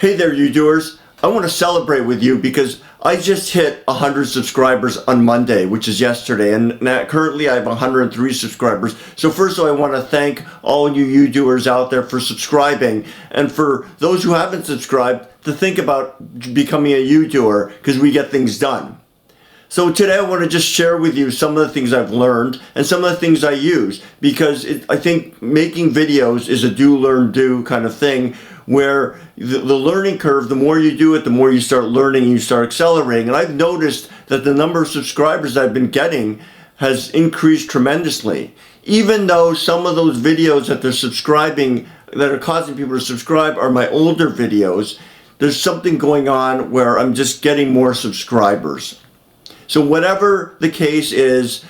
Hey there, YouDoers. I want to celebrate with you because I just hit 100 subscribers on Monday, which is yesterday, and now currently I have 103 subscribers. So first of all, I want to thank all you YouDoers out there for subscribing, and for those who haven't subscribed, to think about becoming a YouDoer, because we get things done. So today I want to just share with you some of the things I've learned and some of the things I use, because I think making videos is a do, learn, do kind of thing, where the learning curve, the more you do it, the more you start learning and you start accelerating. And I've noticed that the number of subscribers I've been getting has increased tremendously. Even though some of those videos that they're subscribing, that are causing people to subscribe, are my older videos, there's something going on where I'm just getting more subscribers. So whatever the case is,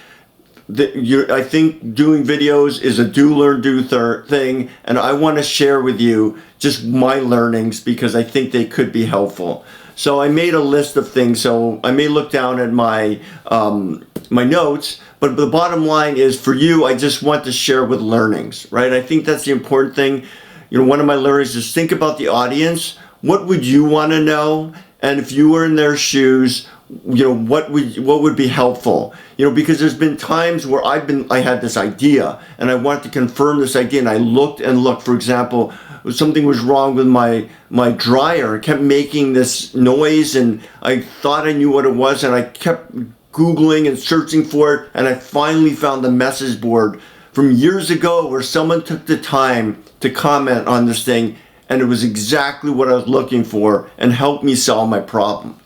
I think doing videos is a do, learn, do thing, and I want to share with you just my learnings because I think they could be helpful. So I made a list of things, so I may look down at my my notes, but the bottom line is, for you, I just want to share with learnings, right? I think that's the important thing. You know, one of my learnings is think about the audience. What would you want to know? And if you were in their shoes, you know, what would be helpful? You know, because there's been times where I had this idea and I wanted to confirm this idea, and I looked and looked. For example, something was wrong with my dryer. It kept making this noise, and I thought I knew what it was, and I kept Googling and searching for it, and I finally found the message board from years ago where someone took the time to comment on this thing, and it was exactly what I was looking for and helped me solve my problem.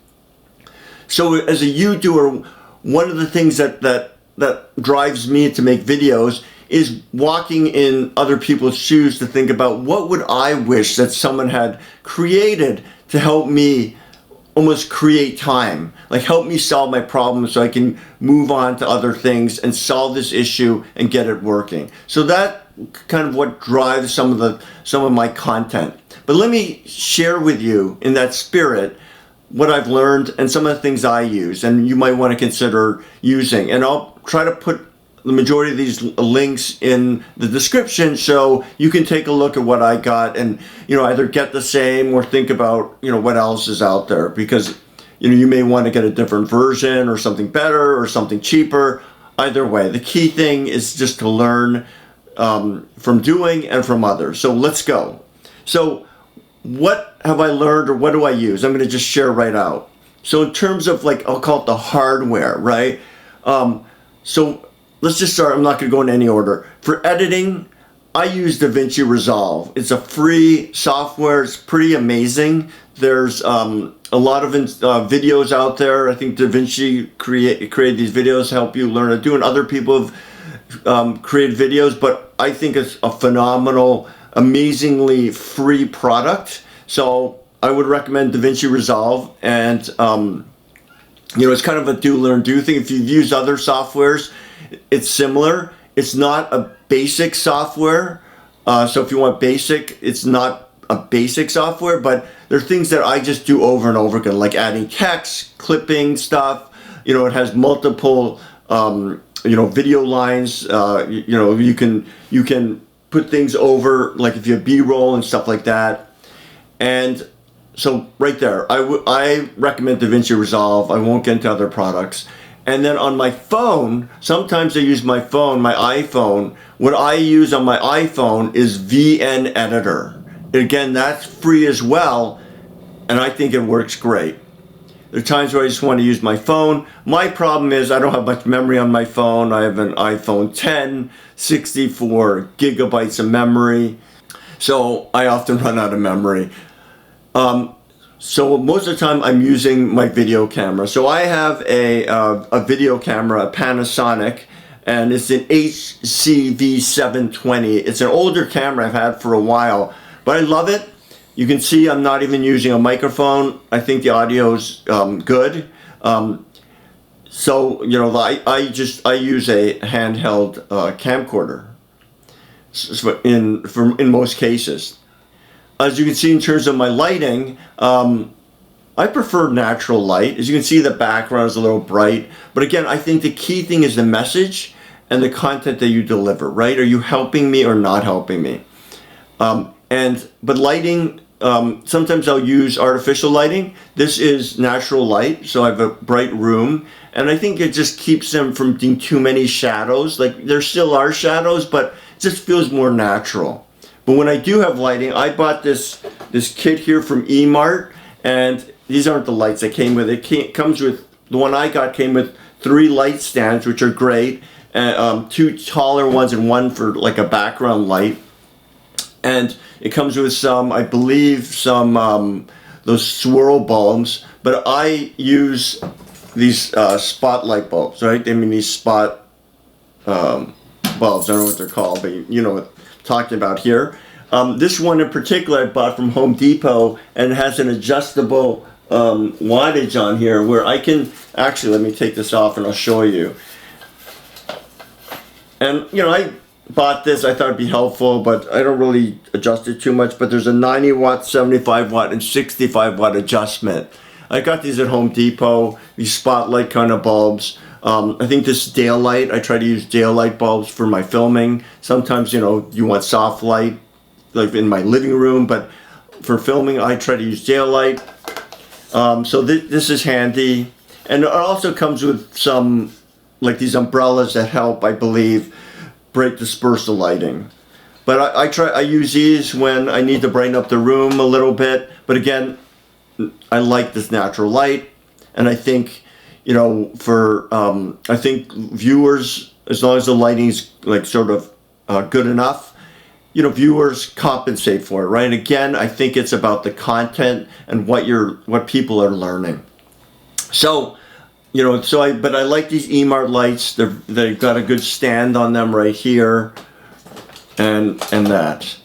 So as a YouTuber, one of the things that drives me to make videos is walking in other people's shoes to think about what would I wish that someone had created to help me almost create time, like help me solve my problem so I can move on to other things and solve this issue and get it working. So that kind of what drives some of my content. But let me share with you in that spirit what I've learned and some of the things I use and you might want to consider using. And I'll try to put the majority of these links in the description so you can take a look at what I got and, you know, either get the same or think about, you know, what else is out there, because, you know, you may want to get a different version or something better or something cheaper. Either way, the key thing is just to learn from doing and from others. So let's go. So what have I learned, or what do I use? I'm going to just share right out. So in terms of, like, I'll call it the hardware, right? So let's just start. I'm not going to go in any order. For editing, I use DaVinci Resolve. It's a free software. It's pretty amazing. There's a lot of videos out there. I think DaVinci created these videos to help you learn to do, and other people have created videos, but I think it's a phenomenal, amazingly free product. So I would recommend DaVinci Resolve, and you know, it's kind of a do, learn, do thing. If you've used other softwares, it's similar. It's not a basic software. So if you want basic, it's not a basic software, but there are things that I just do over and over again, like adding text, clipping stuff. You know, it has multiple you know, video lines. You know, you can put things over, like if you have B-roll and stuff like that. And so right there, I recommend DaVinci Resolve. I won't get into other products. And then on my phone, sometimes I use my phone, my iPhone. What I use on my iPhone is VN Editor. Again, that's free as well, and I think it works great. There are times where I just want to use my phone. My problem is I don't have much memory on my phone. I have an iPhone 10, 64 gigabytes of memory. So I often run out of memory. So most of the time I'm using my video camera. So I have a video camera, a Panasonic, and it's an HCV720. It's an older camera I've had for a while, but I love it. You can see I'm not even using a microphone. I think the audio's good. So, you know, I use a handheld camcorder in most cases. As you can see, in terms of my lighting, I prefer natural light. As you can see, the background is a little bright. But again, I think the key thing is the message and the content that you deliver, right? Are you helping me or not helping me? But lighting sometimes I'll use artificial lighting. This is natural light, so I have a bright room, and I think it just keeps them from being too many shadows. Like, there still are shadows, but it just feels more natural. But when I do have lighting, I bought this kit here from eMart, and these aren't the lights that came with it. Comes with, the one I got came with 3 light stands, which are great, and 2 taller ones and one for like a background light. And it comes with some, I believe, some those swirl bulbs, but I use these spotlight bulbs, right? I mean, these spot bulbs, I don't know what they're called, but you know what I'm talking about here. This one in particular I bought from Home Depot, and it has an adjustable wattage on here where I can, actually, let me take this off and I'll show you. And, you know, I bought this, I thought it'd be helpful, but I don't really adjust it too much. But there's a 90 watt, 75 watt, and 65 watt adjustment. I got these at Home Depot, these spotlight kind of bulbs. I think this daylight, I try to use daylight bulbs for my filming. Sometimes, you know, you want soft light, like in my living room, but for filming, I try to use daylight. So this is handy. And it also comes with some, like these umbrellas that help, I believe, disperse the lighting. But I use these when I need to brighten up the room a little bit. But again, I like this natural light, and I think, you know, for I think viewers, as long as the lighting's like sort of good enough, you know, viewers compensate for it, right? Again, I think it's about the content and what people are learning. So, you know, but I like these eMart lights. They've got a good stand on them right here, and that.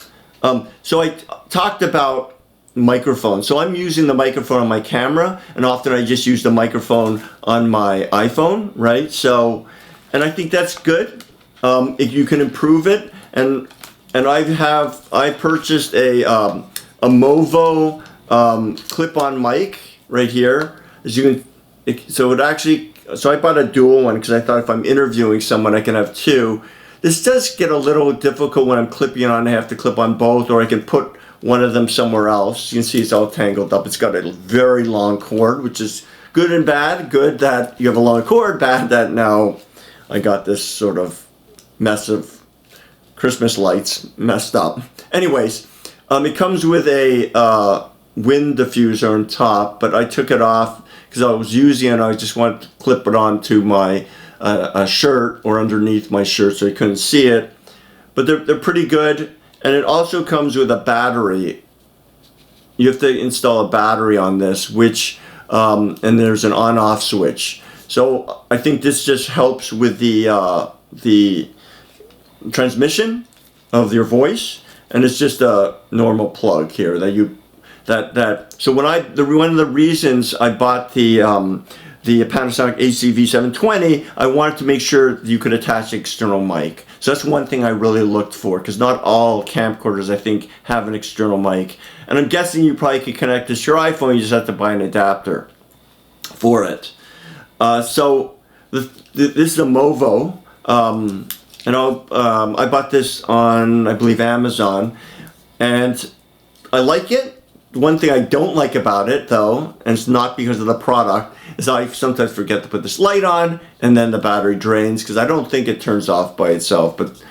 So I talked about microphone. So I'm using the microphone on my camera, and often I just use the microphone on my iPhone, right? So, and I think that's good. If you can improve it, and I purchased a Movo clip-on mic right here. As you can. So I bought a dual one because I thought if I'm interviewing someone, I can have 2. This does get a little difficult when I'm clipping it on. I have to clip on both, or I can put one of them somewhere else. You can see it's all tangled up. It's got a very long cord, which is good and bad. Good that you have a long cord, bad that now I got this sort of mess of Christmas lights messed up. Anyways, it comes with a wind diffuser on top, but I took it off because I was using it. I just wanted to clip it onto my shirt or underneath my shirt so you couldn't see it. But they're pretty good. And it also comes with a battery. You have to install a battery on this, which and there's an on-off switch. So I think this just helps with the transmission of your voice, and it's just a normal plug here so one of the reasons I bought the Panasonic HCV720, I wanted to make sure you could attach an external mic. So that's one thing I really looked for, because not all camcorders, I think, have an external mic. And I'm guessing you probably could connect this to your iPhone, you just have to buy an adapter for it. So this is a Movo, and I bought this on, I believe, Amazon, and I like it. One thing I don't like about it, though, and it's not because of the product, is I sometimes forget to put this light on, and then the battery drains, because I don't think it turns off by itself. But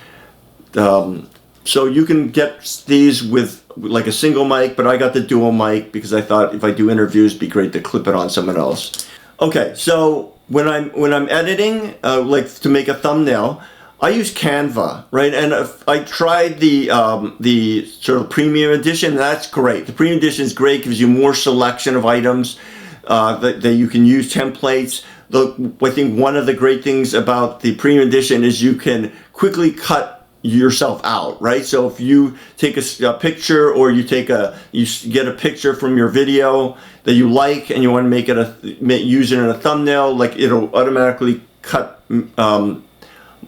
so you can get these with like a single mic, but I got the dual mic because I thought if I do interviews, it'd be great to clip it on someone else. Okay, so when I'm editing, like to make a thumbnail, I use Canva, right? And I tried the sort of premium edition. That's great. The premium edition is great, gives you more selection of items that you can use, templates. I think one of the great things about the premium edition is you can quickly cut yourself out, right? So if you take a picture, or you get a picture from your video that you like and you want to use it in a thumbnail, like it'll automatically cut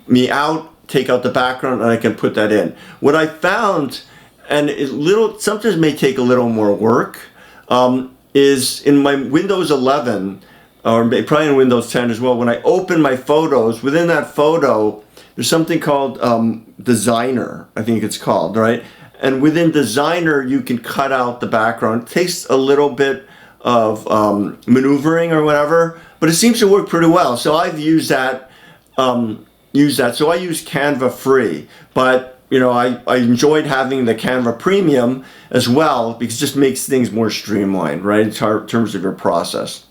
me out, take out the background, and I can put that in. What I found, and sometimes may take a little more work, is in my Windows 11, or probably in Windows 10 as well, when I open my photos, within that photo, there's something called Designer, I think it's called, right? And within Designer, you can cut out the background. It takes a little bit of maneuvering or whatever, but it seems to work pretty well. So I've used that. So I use Canva free, but I enjoyed having the Canva Premium as well because it just makes things more streamlined, right, in terms of your process.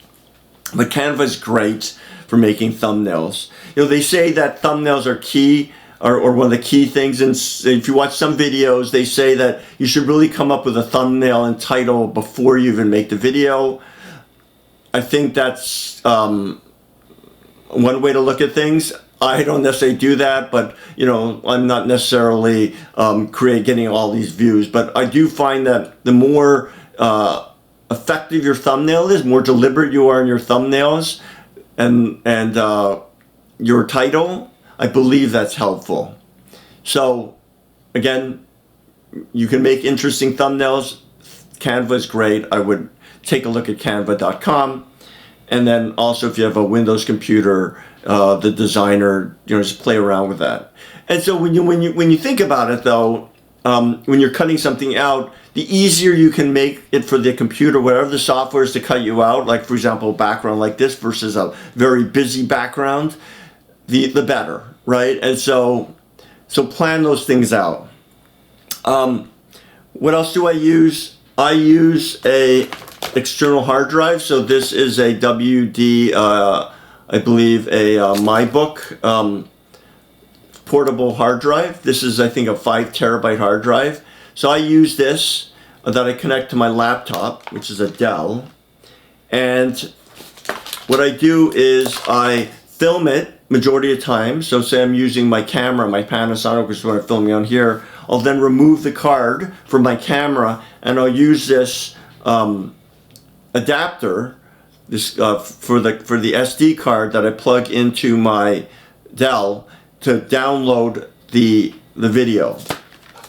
But Canva is great for making thumbnails. They say that thumbnails are key, or one of the key things, and if you watch some videos, they say that you should really come up with a thumbnail and title before you even make the video. I think that's one way to look at things. I don't necessarily do that, but I'm not necessarily getting all these views. But I do find that the more effective your thumbnail is, more deliberate you are in your thumbnails and your title, I believe that's helpful. So again, you can make interesting thumbnails. Canva is great. I would take a look at canva.com. And then also if you have a Windows computer, the Designer, just play around with that. And so when you think about it though, when you're cutting something out, the easier you can make it for the computer, whatever the software is to cut you out, like for example, a background like this versus a very busy background, the better, right? And so plan those things out. What else do I use? I use a external hard drive. So this is a WD, I believe a MyBook portable hard drive. This is, I think, a 5 terabyte hard drive. So I use this that I connect to my laptop, which is a Dell. And what I do is I film it majority of the time. So say I'm using my camera, my Panasonic, which is what I'm filming on here. I'll then remove the card from my camera and I'll use this adapter for the SD card that I plug into my Dell to download the video.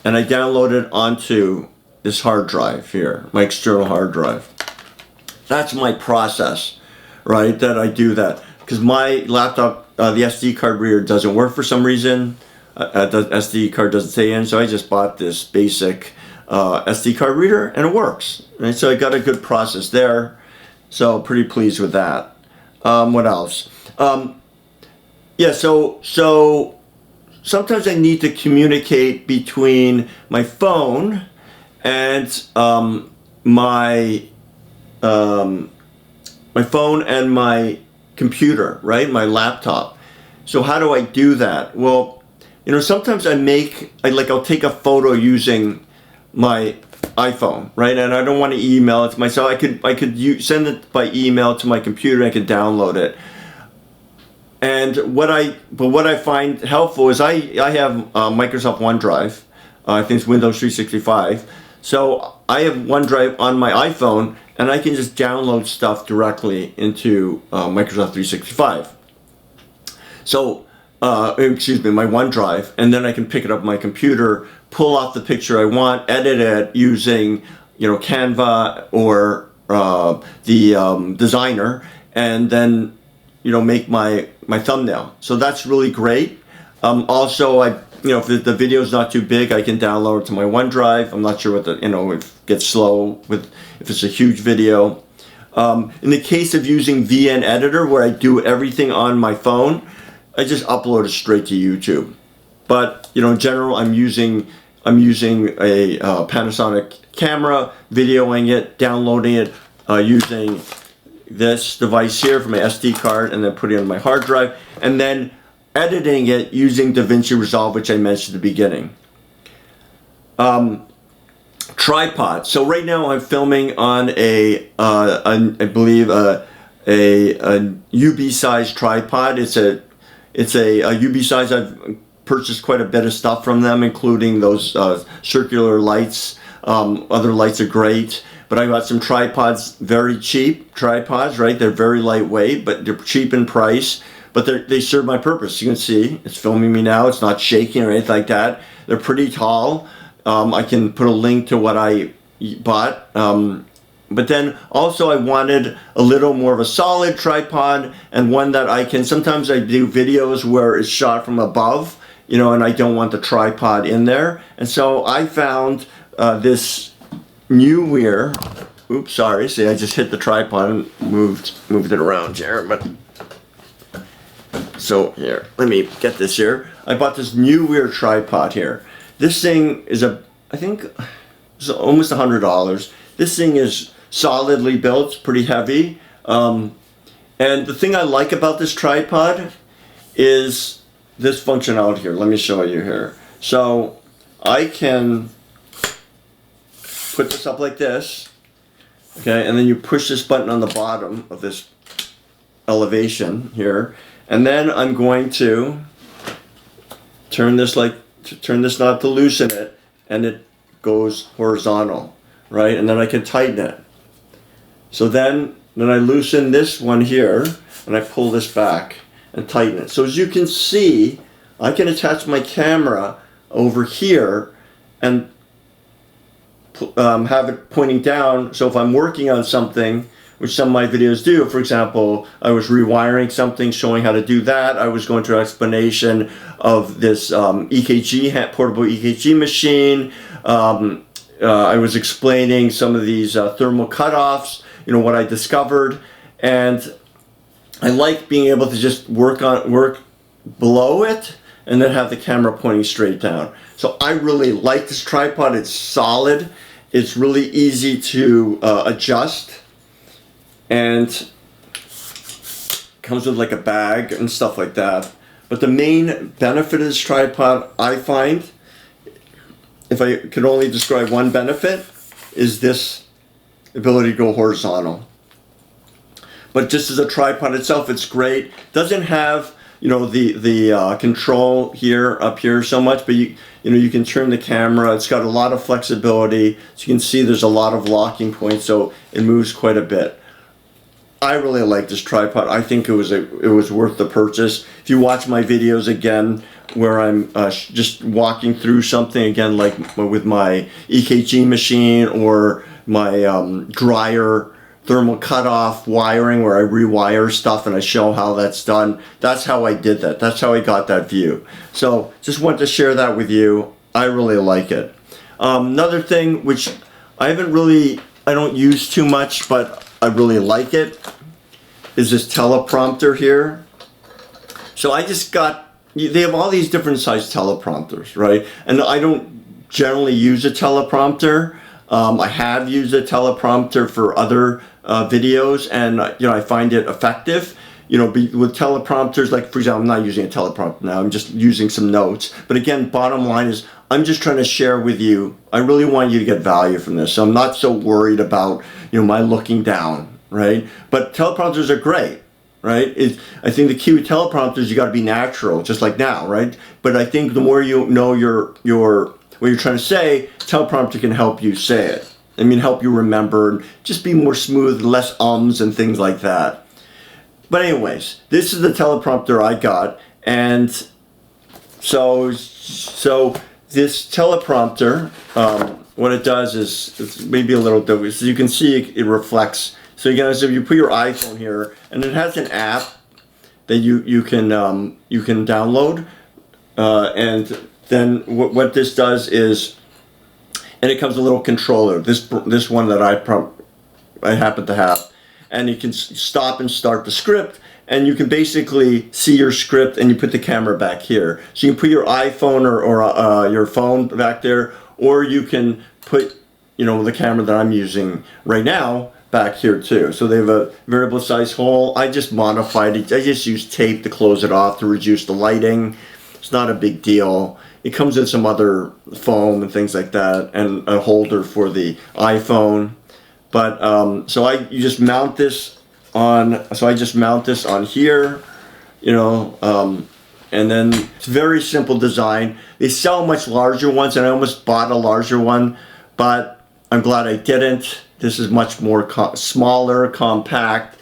And I download it onto this hard drive here, my external hard drive. That's my process, right, that I do that. Because my laptop, the SD card reader doesn't work for some reason. The SD card doesn't stay in, so I just bought this basic SD card reader and it works. Right? So I got a good process there. So pretty pleased with that. What else? Yeah, so sometimes I need to communicate between my phone and my phone and my computer, right? My laptop. So how do I do that? Well, sometimes I'll take a photo using my iPhone, right? And I don't want to email it to myself. I could send it by email to my computer. I could download it. And what I find helpful is I have Microsoft OneDrive. I think it's Windows 365. So I have OneDrive on my iPhone, and I can just download stuff directly into Microsoft 365. So, my OneDrive, and then I can pick it up on my computer, pull off the picture I want, edit it using, Canva or the Designer, and then, make my thumbnail. So that's really great. Also, if the video is not too big, I can download it to my OneDrive. I'm not sure what if it gets slow if it's a huge video. In the case of using VN Editor, where I do everything on my phone, I just upload it straight to YouTube. But in general, I'm using a Panasonic camera, videoing it, downloading it, using this device here for my SD card, and then putting it on my hard drive, and then editing it using DaVinci Resolve, which I mentioned at the beginning. Tripod. So right now I'm filming on I believe a UB size tripod. It's a UB size. I've purchased quite a bit of stuff from them, including those circular lights. Other lights are great. But I got some tripods, very cheap tripods, right? They're very lightweight, but they're cheap in price. But they serve my purpose. You can see it's filming me now. It's not shaking or anything like that. They're pretty tall. I can put a link to what I bought. But then also I wanted a little more of a solid tripod and one that I can, sometimes I do videos where it's shot from above, you know, and I don't want the tripod in there. And so I found this YouDoer. Oops, sorry. See, I just hit the tripod and moved it around here. But so here, let me get this here. I bought this YouDoer tripod here. This thing is I think it's almost $100. This thing is solidly built, it's pretty heavy. And the thing I like about this tripod is this functionality here. Let me show you here. So I can put this up like this, okay, and then you push this button on the bottom of this elevation here, and then I'm going to turn this knob to loosen it, and it goes horizontal, right? And then I can tighten it. So then I loosen this one here, and I pull this back and tighten it. So as you can see, I can attach my camera over here and have it pointing down. So if I'm working on something, which some of my videos do, for example, I was rewiring something, showing how to do that. I was going through an explanation of this EKG, portable EKG machine. I was explaining some of these thermal cutoffs, you know, what I discovered. And I like being able to just work below it and then have the camera pointing straight down. So I really like this tripod. It's solid. It's really easy to adjust, and comes with like a bag and stuff like that. But the main benefit of this tripod, I find, if I could only describe one benefit, is this ability to go horizontal. But just as a tripod itself, it's great. Doesn't have, you know, the control here up here so much, but you know, you can turn the camera. It's got a lot of flexibility. So you can see there's a lot of locking points, so it moves quite a bit. I really like this tripod. I think it was worth the purchase. If you watch my videos again, where I'm just walking through something again, like with my EKG machine or my dryer thermal cutoff wiring, where I rewire stuff and I show how that's done. That's how I did that. That's how I got that view. So just wanted to share that with you. I really like it. Another thing which I don't use too much, but I really like it, is this teleprompter here. So I just got, they have all these different size teleprompters, right? And I don't generally use a teleprompter. I have used a teleprompter for other videos, and you know, I find it effective. You know, with teleprompters, like for example, I'm not using a teleprompter now, I'm just using some notes. But again, bottom line is, I'm just trying to share with you, I really want you to get value from this. So I'm not so worried about, you know, my looking down, right? But teleprompters are great, right? I think the key with teleprompters, you got to be natural, just like now, right? But I think the more you know what you're trying to say, teleprompter can help you say it. I mean, help you remember, and just be more smooth, less ums and things like that. But anyways, this is the teleprompter I got, and so this teleprompter, what it does is, it's maybe a little different. So you can see it reflects. So you guys, if you put your iPhone here, and it has an app that you can download, and then what this does is, and it comes with a little controller. This one that I happen to have, and you can stop and start the script, and you can basically see your script, and you put the camera back here. So you can put your iPhone or your phone back there, or you can put, you know, the camera that I'm using right now back here too. So they have a variable size hole. I just modified it. I just used tape to close it off to reduce the lighting. It's not a big deal. It comes in some other foam and things like that, and a holder for the iPhone. But you just mount this on. So I just mount this on here, you know, and then it's very simple design. They sell much larger ones, and I almost bought a larger one, but I'm glad I didn't. This is much more smaller, compact,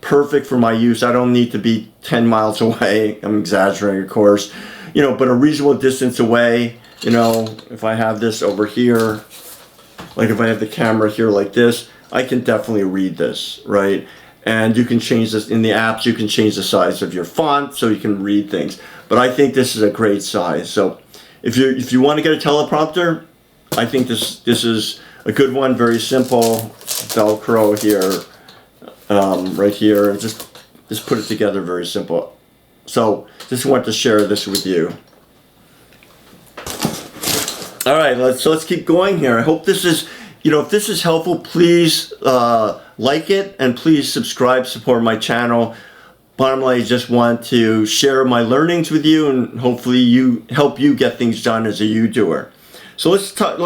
perfect for my use. I don't need to be 10 miles away. I'm exaggerating, of course. You know, but a reasonable distance away, you know, if I have this over here, like if I have the camera here like this, I can definitely read this, right? And you can change this in the apps. You can change the size of your font so you can read things. But I think this is a great size. So if you want to get a teleprompter, I think this is a good one. Very simple, Velcro here, right here, and just put it together. Very simple. So just want to share this with you. All right, let's keep going here. I hope this is, if this is helpful, please like it and please subscribe, support my channel. Bottom line, I just want to share my learnings with you and hopefully help you get things done as a YouDoer. So let's talk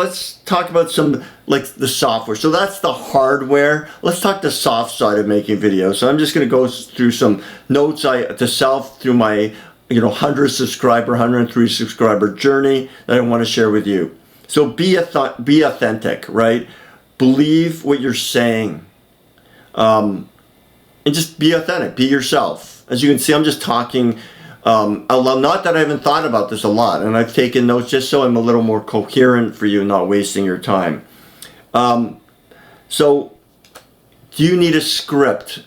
about some, like, the software. So that's the hardware. Let's talk the soft side of making videos. So I'm just going to go through some notes to self through my 103 subscriber journey that I want to share with you. So be authentic, right? Believe what you're saying, and just be authentic. Be yourself. As you can see, I'm just talking out loud. Not that I haven't thought about this a lot, and I've taken notes just so I'm a little more coherent for you, not wasting your time. So, do you need a script?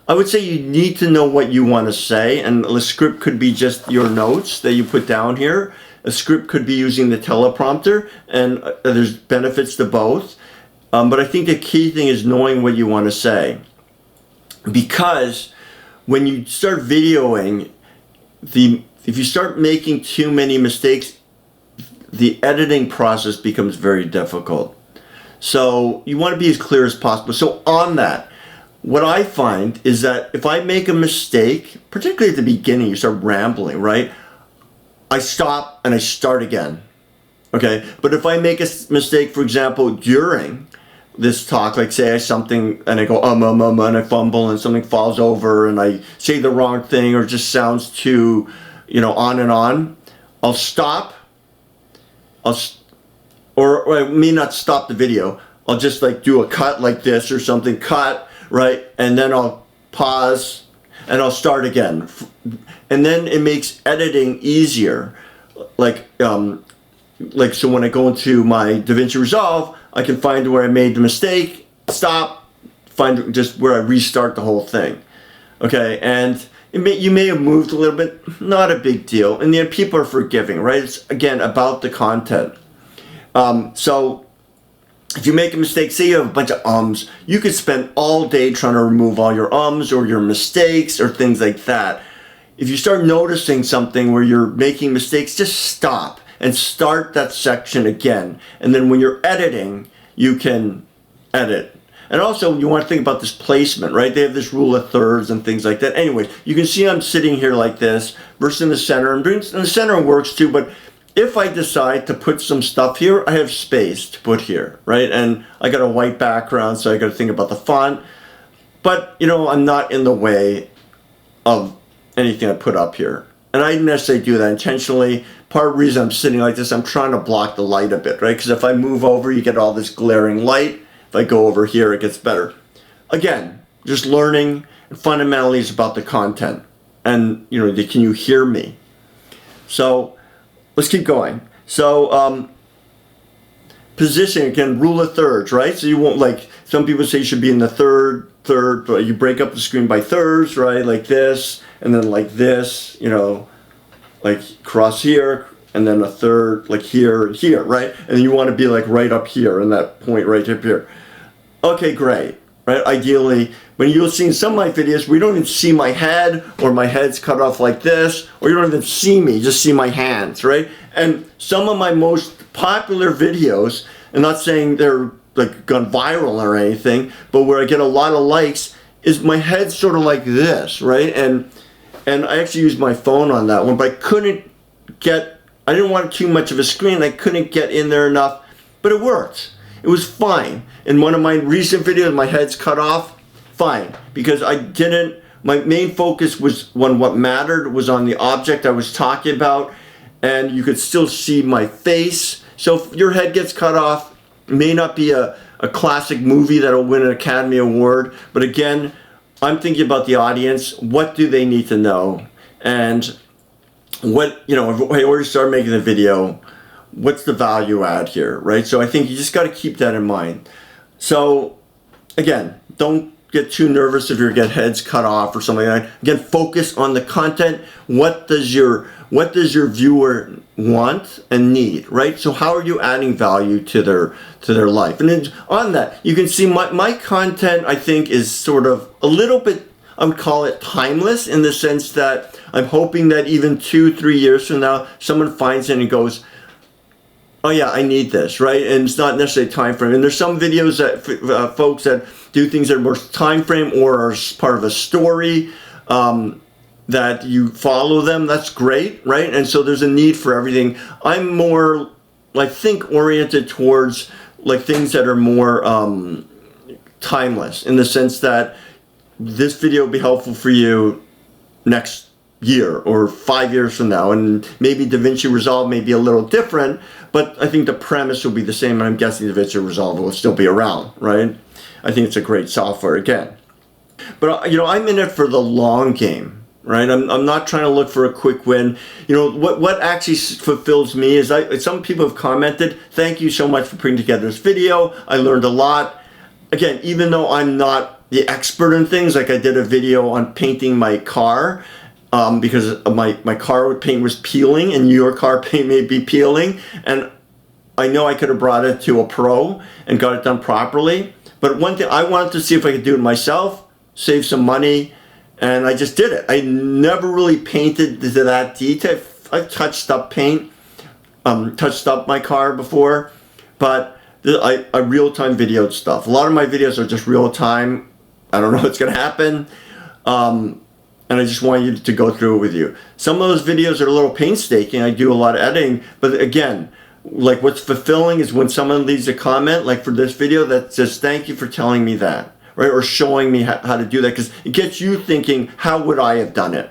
I would say you need to know what you want to say, and the script could be just your notes that you put down here. A script could be using the teleprompter, and there's benefits to both. But I think the key thing is knowing what you want to say. Because when you start videoing, if you start making too many mistakes, the editing process becomes very difficult. So you want to be as clear as possible. So on that, what I find is that if I make a mistake, particularly at the beginning, you start rambling, right? I stop and I start again, okay? But if I make a mistake, for example, during this talk, like say something and I go and I fumble and something falls over and I say the wrong thing or just sounds too, on and on, I'll stop. Or I may not stop the video. I'll just like do a cut like this or something, cut, right? And then I'll pause and I'll start again. And then it makes editing easier. So when I go into my DaVinci Resolve, I can find where I made the mistake, stop, find just where I restart the whole thing. Okay, and you may have moved a little bit, not a big deal. In the end, people are forgiving, right? It's, again, about the content. So if you make a mistake, say you have a bunch of ums, you could spend all day trying to remove all your ums or your mistakes or things like that. If you start noticing something where you're making mistakes, just stop and start that section again. And then when you're editing, you can edit. And also, you want to think about this placement, right? They have this rule of thirds and things like that. Anyway, you can see I'm sitting here like this versus in the center. And the center works too, but if I decide to put some stuff here, I have space to put here, right? And I got a white background, so I got to think about the font. But, I'm not in the way of anything I put up here. And I didn't necessarily do that intentionally. Part of the reason I'm sitting like this, I'm trying to block the light a bit, right? Because if I move over, you get all this glaring light. If I go over here, it gets better. Again, just learning, and fundamentally it's about the content. And, can you hear me? So, let's keep going. So, position, again, rule of thirds, right? So you won't, like, some people say you should be in the third, but you break up the screen by thirds, right? Like this, and then like this, like cross here, and then a third, like here and here, right? And you want to be like right up here, in that point right up here. Okay, great, right? Ideally, when you'll see in some of my videos, we don't even see my head, or my head's cut off like this, or you don't even see me, just see my hands, right? And some of my most popular videos, I'm not saying they're like gone viral or anything, but where I get a lot of likes is my head's sort of like this, right? And I actually used my phone on that one, but I didn't want too much of a screen. I couldn't get in there enough, but it worked. It was fine. In one of my recent videos, my head's cut off, fine, because my main focus was on what mattered, was on the object I was talking about, and you could still see my face. So if your head gets cut off, it may not be a classic movie that'll win an Academy Award, but again, I'm thinking about the audience. What do they need to know? And what, if I already started making the video, what's the value add here, right? So I think you just got to keep that in mind. So again, don't get too nervous if you get heads cut off or something like that. Again, focus on the content. What does your viewer want and need, right? So how are you adding value to their life? And then on that, you can see my content, I think, is sort of a little bit, I would call it timeless, in the sense that I'm hoping that even 2-3 years from now, someone finds it and goes, oh yeah, I need this, right? And it's not necessarily time frame. And there's some videos that folks that do things that are more time frame or are part of a story, that you follow them. That's great, right? And so there's a need for everything. I'm more, I think, oriented towards like things that are more timeless, in the sense that this video will be helpful for you next year or 5 years from now, and maybe DaVinci Resolve may be a little different, but I think the premise will be the same, and I'm guessing DaVinci Resolve will still be around, right? I think it's a great software again. But I'm in it for the long game, right? I'm not trying to look for a quick win. What actually fulfills me is some people have commented, thank you so much for putting together this video. I learned a lot. Again, even though I'm not the expert in things, like I did a video on painting my car, because my car paint was peeling and your car paint may be peeling, and I know I could have brought it to a pro and got it done properly, but one thing, I wanted to see if I could do it myself, save some money, and I just did it. I never really painted to that detail. I've touched up paint, touched up my car before, but I real-time videoed stuff. A lot of my videos are just real-time. I don't know what's going to happen. And I just want you to go through it with you. Some of those videos are a little painstaking. I do a lot of editing, but again, like what's fulfilling is when someone leaves a comment, like for this video, that says, thank you for telling me that, right? Or showing me how to do that, because it gets you thinking, how would I have done it?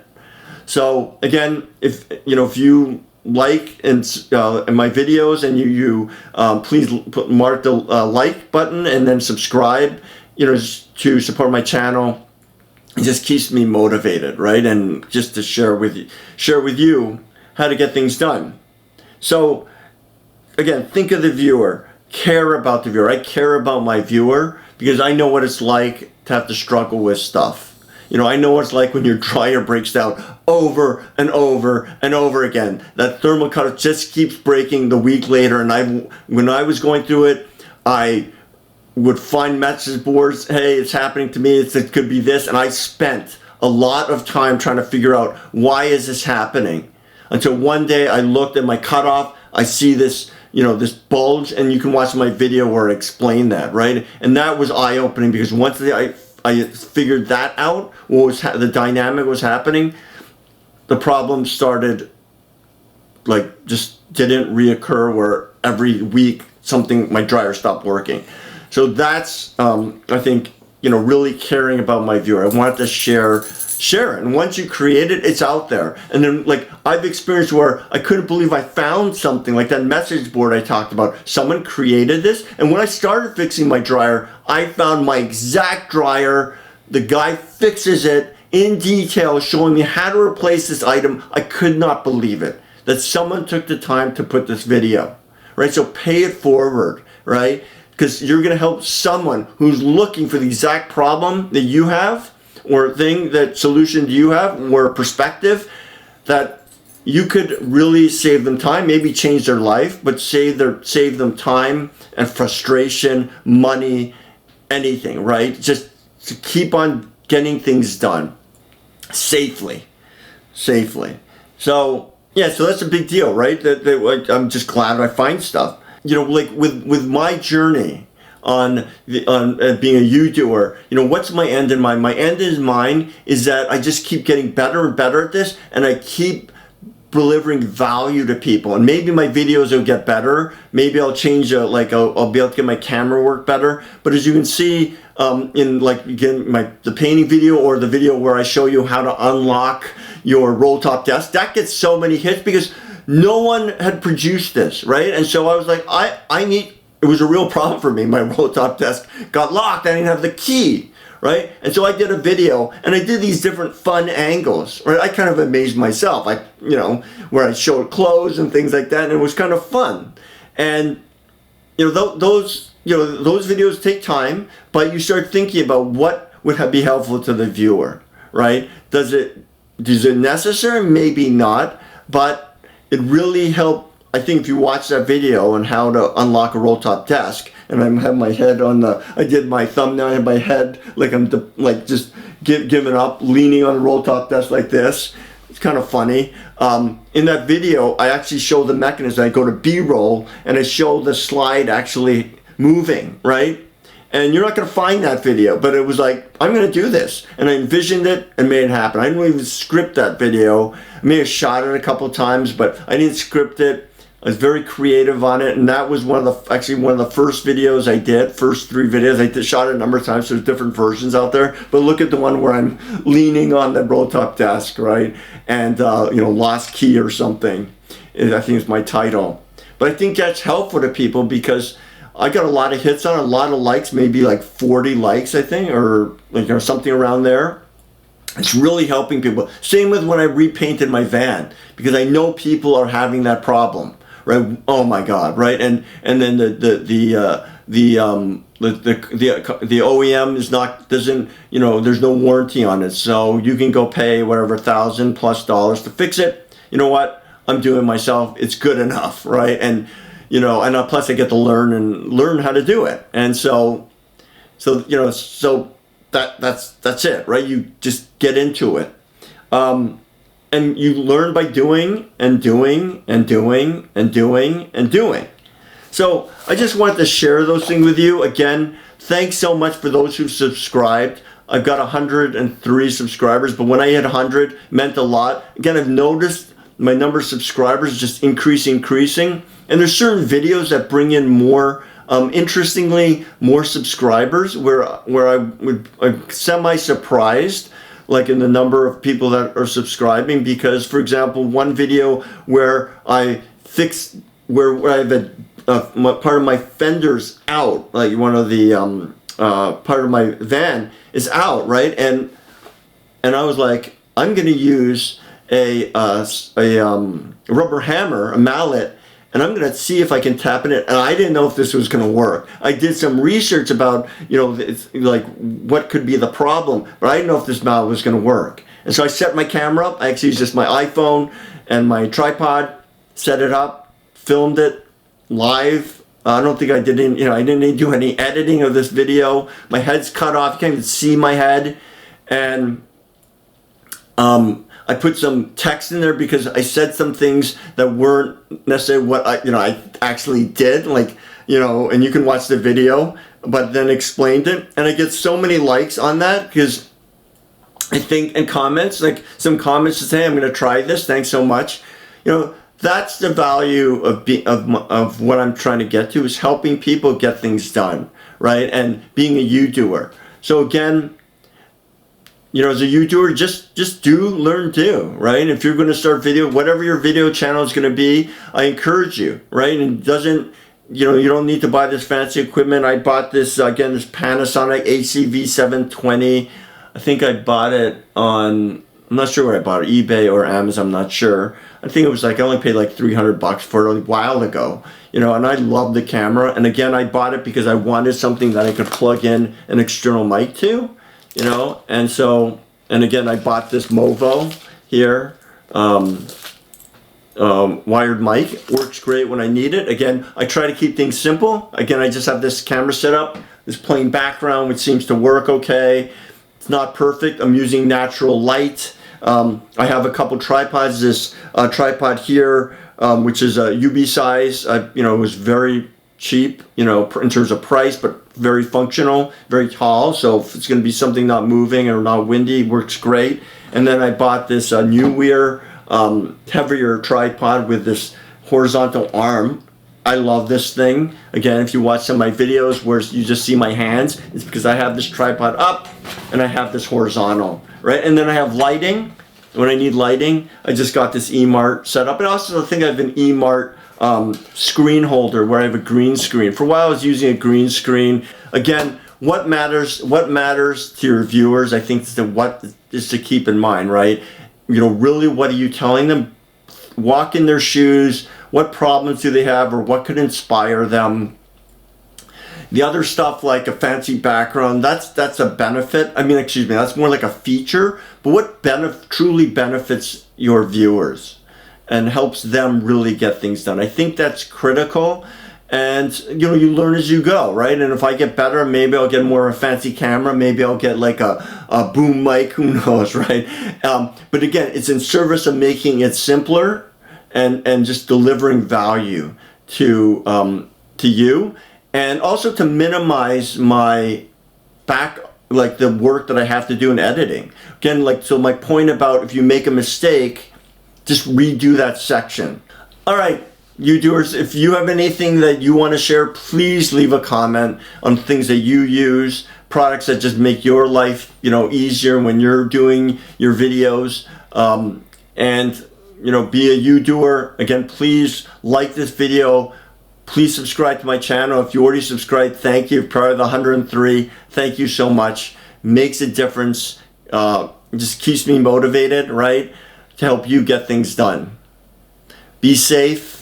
So again, if you like and my videos, and you please mark the like button and then subscribe, to support my channel. It just keeps me motivated, right? And just to share with you how to get things done. So again, think of the viewer, care about the viewer. I care about my viewer because I know what it's like to have to struggle with stuff. I know what it's like when your dryer breaks down over and over and over again. That thermal cutter just keeps breaking the week later, and when I was going through it, I would find message boards, hey, it's happening to me, it could be this, and I spent a lot of time trying to figure out, why is this happening? Until one day I looked at my cutoff, I see this, this bulge, and you can watch my video where I explain that, right? And that was eye-opening, because once I figured that out, the dynamic was happening, the problem started, just didn't reoccur, where every week my dryer stopped working. So that's, I think, really caring about my viewer. I want to share it. And once you create it, it's out there. And then, I've experienced where I couldn't believe I found something, like that message board I talked about. Someone created this. And when I started fixing my dryer, I found my exact dryer. The guy fixes it in detail, showing me how to replace this item. I could not believe it, that someone took the time to put this video, right? So pay it forward, right? Because you're going to help someone who's looking for the exact problem that you have, or solution you have, or perspective, that you could really save them time, maybe change their life, but save them time and frustration, money, anything, right? Just to keep on getting things done safely. So yeah, so that's a big deal, right? I'm just glad I find stuff. With my journey on being a YouDoer, what's my end in mind? My end in mind is that I just keep getting better and better at this, and I keep delivering value to people. And maybe my videos will get better. Maybe I'll change, I'll be able to get my camera work better. But as you can see, in the painting video, or the video where I show you how to unlock your roll top desk, that gets so many hits because no one had produced this, right? And so I was like, it was a real problem for me. My roll top desk got locked. I didn't have the key, right? And so I did a video, and I did these different fun angles, right? I kind of amazed myself, where I showed clothes and things like that, and it was kind of fun. And those videos take time, but you start thinking about what would be helpful to the viewer, right? Is it necessary? Maybe not, but it really helped. I think if you watch that video on how to unlock a roll top desk, and I have my head on I did my thumbnail, I had my head like I'm just giving up, leaning on the roll top desk like this. It's kind of funny. In that video, I actually show the mechanism. I go to B-roll and I show the slide actually moving, right? And you're not going to find that video, but it was like, I'm going to do this. And I envisioned it and made it happen. I didn't even script that video. I may have shot it a couple of times, but I didn't script it. I was very creative on it, and that was one of the first videos I did, first 3 videos. I shot it a number of times, so there's different versions out there. But look at the one where I'm leaning on the roll top desk, right? And, lost key or something, I think is my title. But I think that's helpful to people because I got a lot of hits on it, a lot of likes, maybe like 40 likes, I think, or something around there. It's really helping people. Same with when I repainted my van, because I know people are having that problem. Right? Oh my God! Right? And then the OEM doesn't there's no warranty on it, so you can go pay whatever $1,000+ to fix it. You know what? I'm doing it myself. It's good enough, right? And plus I get to learn how to do it, and so that's it, right? You just get into it. And you learn by doing and doing and doing and doing and doing. So I just wanted to share those things with you. Again, thanks so much for those who've subscribed. I've got 103 subscribers, but when I hit 100, it meant a lot. Again, I've noticed my number of subscribers just increasing. And there's certain videos that bring in more, interestingly, more subscribers where I'm semi-surprised, like in the number of people that are subscribing, because, for example, one video where I have part of my fender's out, like one of the part of my van is out, right? And I was like, I'm going to use a rubber hammer, a mallet, and I'm going to see if I can tap in it. And I didn't know if this was going to work. I did some research about, it's like what could be the problem, but I didn't know if this mallet was going to work. And so I set my camera up. I actually used just my iPhone and my tripod, set it up, filmed it live. I don't think I did I didn't do any editing of this video. My head's cut off. You can't even see my head. And I put some text in there because I said some things that weren't necessarily what I actually did, and you can watch the video, but then explained it. And I get so many likes on that because I think, and comments, like some comments to say, I'm going to try this. Thanks so much. That's the value of what I'm trying to get to, is helping people get things done, right? And being a YouDoer. So again, as a YouDoer, just learn, right? And if you're going to start video, whatever your video channel is going to be, I encourage you, right? And it doesn't, you don't need to buy this fancy equipment. I bought this, again, this Panasonic ACV720. I think I bought it on, I'm not sure where I bought it, eBay or Amazon, I'm not sure. I think it was I only paid like $300 for it a while ago, and I love the camera. And again, I bought it because I wanted something that I could plug in an external mic to. And so, and again, I bought this Movo here, wired mic. Works great when I need it. Again, I try to keep things simple. Again, I just have this camera set up, this plain background, which seems to work okay. It's not perfect. I'm using natural light. I have a couple tripods. This tripod here, which is a UB size, it was very cheap, in terms of price, but very functional, very tall. So if it's going to be something not moving or not windy, works great. And then I bought this YouDoer heavier tripod with this horizontal arm. I love this thing. Again, if you watch some of my videos where you just see my hands, it's because I have this tripod up and I have this horizontal, right? And then I have lighting. When I need lighting, I just got this eMart set up. And also I think I have an eMart screen holder where I have a green screen. For a while I was using a green screen. Again, what matters to your viewers, I think, is to keep in mind, right? Really, what are you telling them? Walk in their shoes. What problems do they have, or what could inspire them? The other stuff like a fancy background, that's a benefit. I mean, excuse me, that's more like a feature. But what truly benefits your viewers and helps them really get things done? I think that's critical. And you learn as you go, right? And if I get better, maybe I'll get more of a fancy camera. Maybe I'll get like a boom mic. Who knows, right? But again, it's in service of making it simpler and just delivering value to you, and also to minimize my the work that I have to do in editing. Again, so my point about if you make a mistake, just redo that section. All right. You doers, if you have anything that you want to share, please leave a comment on things that you use, products that just make your life, easier when you're doing your videos. And be a you-doer. Again, please like this video. Please subscribe to my channel. If you already subscribed, thank you. Part of the 103, thank you so much. Makes a difference. Just keeps me motivated, right, to help you get things done. Be safe.